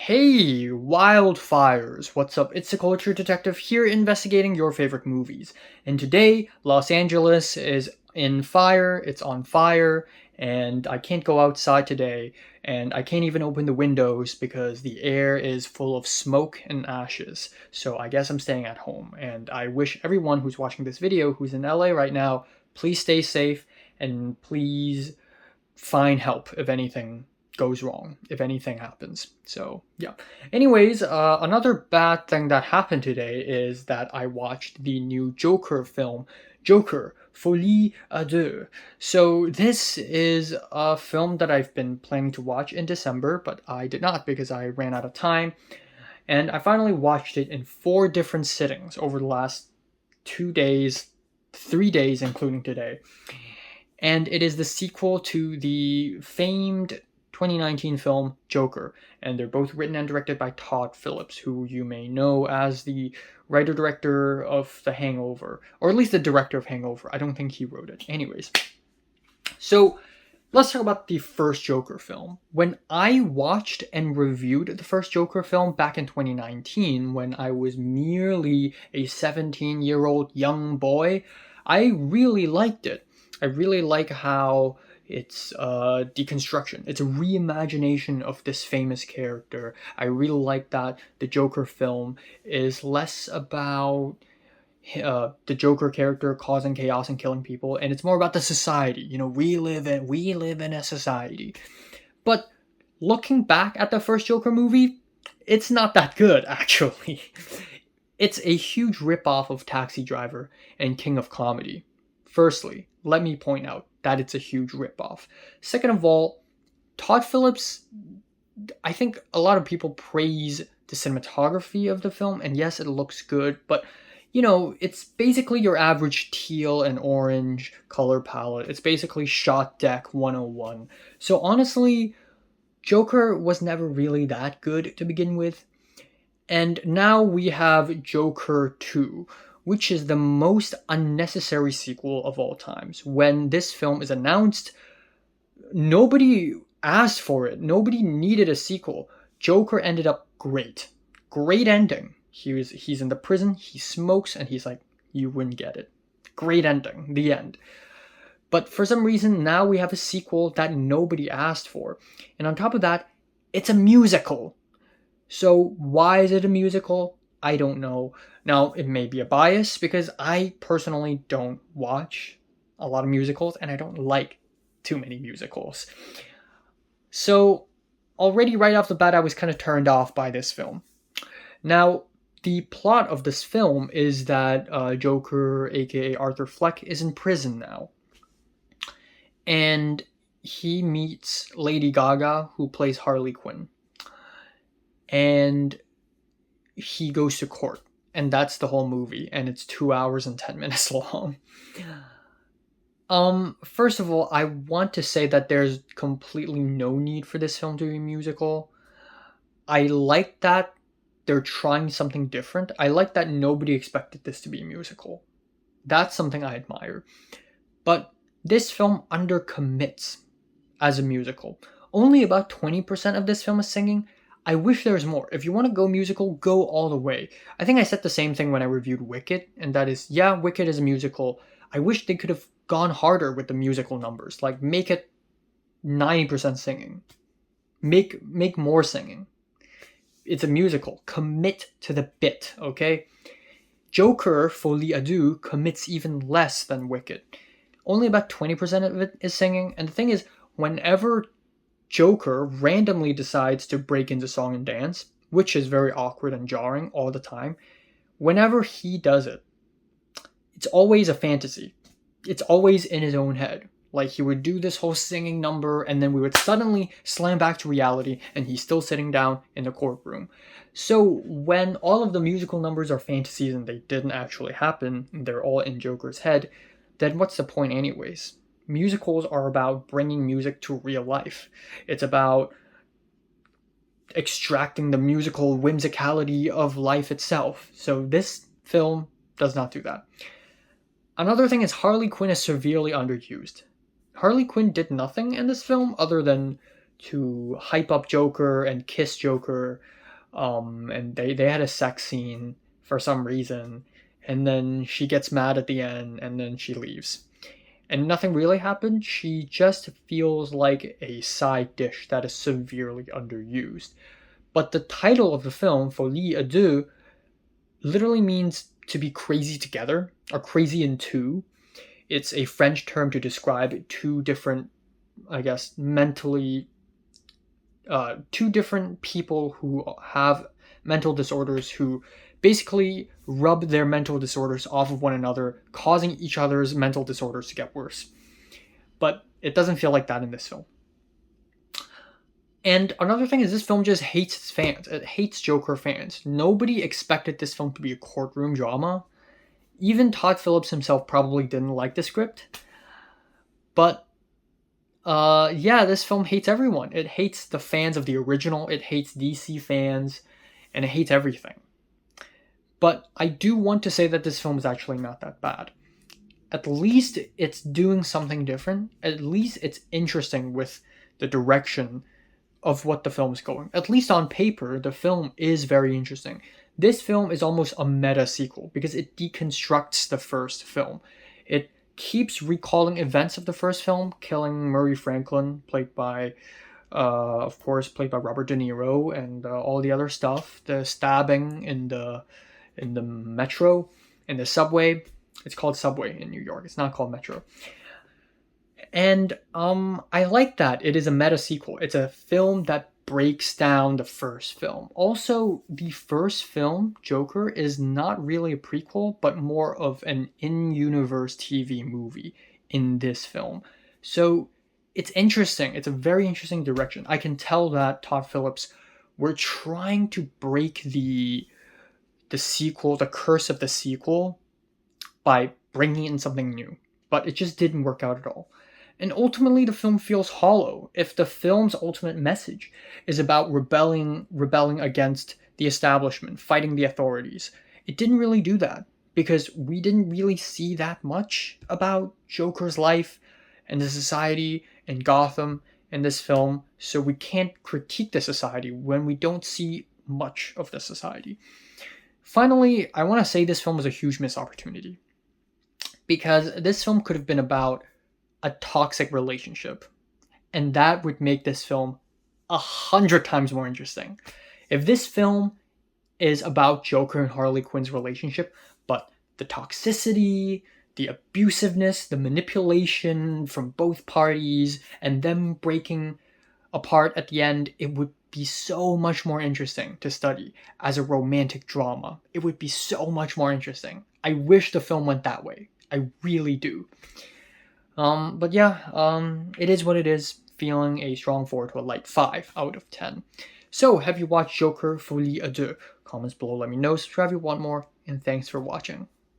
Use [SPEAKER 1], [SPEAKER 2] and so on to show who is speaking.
[SPEAKER 1] Hey, wildfires! What's up? It's the Culture Detective here investigating your favorite movies. And today, Los Angeles is in fire, it's on fire, and I can't go outside today, and I can't even open the windows because the air is full of smoke and ashes. So I guess I'm staying at home, and I wish everyone who's watching this video who's in LA right now, please stay safe and please find help if anything goes wrong, if anything happens. So yeah. Anyways, another bad thing that happened today is that I watched the new Joker film, Joker, Folie à Deux. So this is a film that I've been planning to watch in December, but I did not because I ran out of time. And I finally watched it in 4 different sittings over the last 2 days, 3 days, including today. And it is the sequel to the famed 2019 film Joker, and they're both written and directed by Todd Phillips, who you may know as the writer-director of The Hangover, or at least the director of Hangover. I don't think he wrote it. Anyways, so let's talk about the first Joker film. When I watched and reviewed the first Joker film back in 2019, when I was merely a 17-year-old young boy, I really liked it. I really like how it's deconstruction. It's a reimagination of this famous character. I really like that the Joker film is less about the Joker character causing chaos and killing people, and it's more about the society. You know, we live in a society. But looking back at the first Joker movie, it's not that good actually. It's a huge ripoff of Taxi Driver and King of Comedy. Firstly, let me point out that it's a huge ripoff. Second of all, Todd Phillips, I think a lot of people praise the cinematography of the film, and yes, it looks good, but you know, it's basically your average teal and orange color palette. It's basically shot deck 101. So honestly, Joker was never really that good to begin with. And now we have Joker 2, which is the most unnecessary sequel of all times. When this film is announced, nobody asked for it. Nobody needed a sequel. Joker ended up great. Great ending. He's in the prison, he smokes, and he's like, you wouldn't get it. Great ending. The end. But for some reason, now we have a sequel that nobody asked for. And on top of that, it's a musical. So why is it a musical? I don't know. Now, it may be a bias because I personally don't watch a lot of musicals and I don't like too many musicals. So already right off the bat, I was kind of turned off by this film. Now, the plot of this film is that Joker, aka Arthur Fleck, is in prison now. And he meets Lady Gaga, who plays Harley Quinn. And he goes to court, and that's the whole movie, and it's 2 hours and 10 minutes long. First of all, I want to say that there's completely no need for this film to be a musical. I like that they're trying something different. I like that nobody expected this to be a musical. That's something I admire. But this film undercommits as a musical. Only about 20% of this film is singing. I wish there was more. If you want to go musical, go all the way. I think I said the same thing when I reviewed Wicked, and that is, yeah, Wicked is a musical. I wish they could have gone harder with the musical numbers. Like, make it 90% singing. Make more singing. It's a musical. Commit to the bit, okay? Joker, Folie à Deux, commits even less than Wicked. Only about 20% of it is singing, and the thing is, whenever Joker randomly decides to break into song and dance, which is very awkward and jarring all the time, whenever he does it, it's always a fantasy. It's always in his own head. Like, he would do this whole singing number, and then we would suddenly slam back to reality, and he's still sitting down in the courtroom. So when all of the musical numbers are fantasies and they didn't actually happen, and they're all in Joker's head, then what's the point anyways? Musicals are about bringing music to real life. It's about extracting the musical whimsicality of life itself. So this film does not do that. Another thing is Harley Quinn is severely underused. Harley Quinn did nothing in this film other than to hype up Joker and kiss Joker and they had a sex scene for some reason, and then she gets mad at the end, and then she leaves. And nothing really happened. She just feels like a side dish that is severely underused. But the title of the film, Folie à deux, literally means to be crazy together, or crazy in two. It's a French term to describe two different, I guess, mentally, two different people who have mental disorders who basically rub their mental disorders off of one another, causing each other's mental disorders to get worse. But it doesn't feel like that in this film. And another thing is this film just hates its fans. It hates Joker fans. Nobody expected this film to be a courtroom drama. Even Todd Phillips himself probably didn't like the script. But yeah, this film hates everyone. It hates the fans of the original, it hates DC fans, and it hates everything. But I do want to say that this film is actually not that bad. At least it's doing something different. At least it's interesting with the direction of what the film's going. At least on paper, the film is very interesting. This film is almost a meta sequel because it deconstructs the first film. It keeps recalling events of the first film, killing Murray Franklin, played by, of course, played by Robert De Niro, and all the other stuff. The stabbing in the metro, in the subway. It's called Subway in New York. It's not called Metro. And I like that it is a meta sequel. It's a film that breaks down the first film. Also, the first film, Joker, is not really a prequel, but more of an in-universe TV movie in this film. So it's interesting. It's a very interesting direction. I can tell that Todd Phillips were trying to break the sequel, the curse of the sequel, by bringing in something new. But it just didn't work out at all. And ultimately, the film feels hollow. If the film's ultimate message is about rebelling against the establishment, fighting the authorities, it didn't really do that because we didn't really see that much about Joker's life and the society in Gotham in this film. So we can't critique the society when we don't see much of the society. Finally, I want to say this film was a huge missed opportunity because this film could have been about a toxic relationship, and that would make this film 100 times more interesting. If this film is about Joker and Harley Quinn's relationship, but the toxicity, the abusiveness, the manipulation from both parties, and them breaking apart at the end, it would be so much more interesting to study as a romantic drama. It would be so much more interesting. I wish the film went that way. I really do. But yeah, it is what it is. Feeling a strong 4 to a light 5 out of 10. So, have you watched Joker Folie à deux? Comments below, let me know. Subscribe if you want more, and thanks for watching.